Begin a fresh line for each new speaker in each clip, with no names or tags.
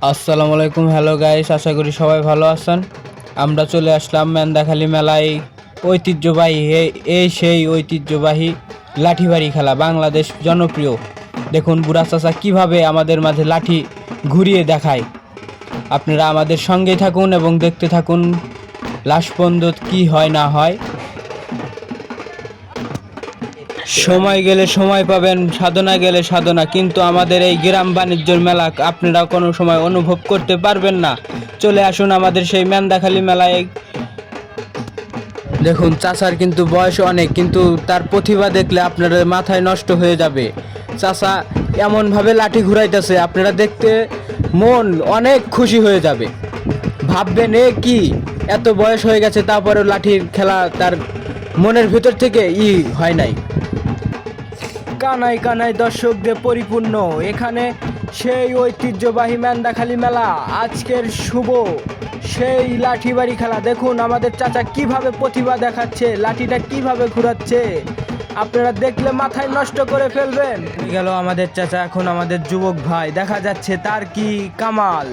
আসসালামু আলাইকুম, hello guys, আশা করি সবাই ভালো আছেন। আমরা চলে আসলাম মেন্দাখালী মেলায়। ঐতিহ্যবাহী সেই ঐতিহ্যবাহী লাঠিবাড়ি খেলা বাংলাদেশ জনপ্রিয়। দেখুন বুড়া চাচা কীভাবে আমাদের মাঝে লাঠি ঘুরিয়ে দেখায়। আপনারা আমাদের সঙ্গেই থাকুন এবং দেখতে থাকুন লাশ পর্যন্ত কী হয় না হয়। সময় গেলে সময় পাবেন, সাধনা গেলে সাধনা, কিন্তু আমাদের এই গ্রাম বাণিজ্যের মেলা আপনারা কোনো সময় অনুভব করতে পারবেন না। চলে আসুন আমাদের সেই মেন্দাখালী মেলায়। দেখুন চাচার কিন্তু বয়স অনেক, কিন্তু তার প্রতিভা দেখলে আপনাদের মাথায় নষ্ট হয়ে যাবে। চাচা এমনভাবে লাঠি ঘুরাইতেছে, আপনারা দেখতে মন অনেক খুশি হয়ে যাবে। ভাববেন এ কি, এত বয়স হয়ে গেছে তারপরেও লাঠির খেলা তার মনের ভিতর থেকে হয় নাই। কানায় কানায় দর্শকদের পরিপূর্ণ এখানে সেই ঐতিহ্যবাহী মেন্দাখালী মেলা। আজকের শুভ সেই লাঠিবাড়ি খেলা। দেখুন আমাদের চাচা কিভাবে প্রতিভা দেখাচ্ছে, লাঠিটা কিভাবে ঘুরাচ্ছে, আপনারা দেখলে মাথায় নষ্ট করে ফেলবেন। গেল আমাদের চাচা, এখন আমাদের যুবক ভাই দেখা যাচ্ছে তার কি কামাল।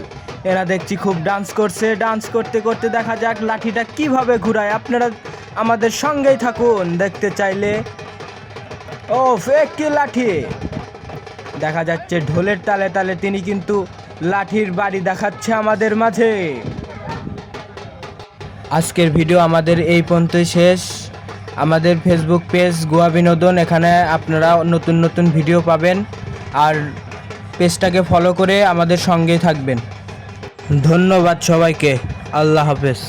এরা দেখছি খুব ডান্স করছে, ডান্স করতে করতে দেখা যাক লাঠিটা কিভাবে ঘুরায়। আপনারা আমাদের সঙ্গেই থাকুন দেখতে চাইলে। ও ফেক কি লাঠি দেখা যাচ্ছে, ঢোলের তালে তালে তিনি কিন্তু লাঠির বাড়ি দেখাচ্ছে আমাদের মাঝে। আজকের ভিডিও আমাদের এই পর্যন্তই শেষ। আমাদের ফেসবুক পেজ গোয়া বিনোদন, এখানে আপনারা নতুন নতুন ভিডিও পাবেন, আর পেজটাকে ফলো করে আমাদের সঙ্গেই থাকবেন। ধন্যবাদ সবাইকে, আল্লাহ হাফেজ।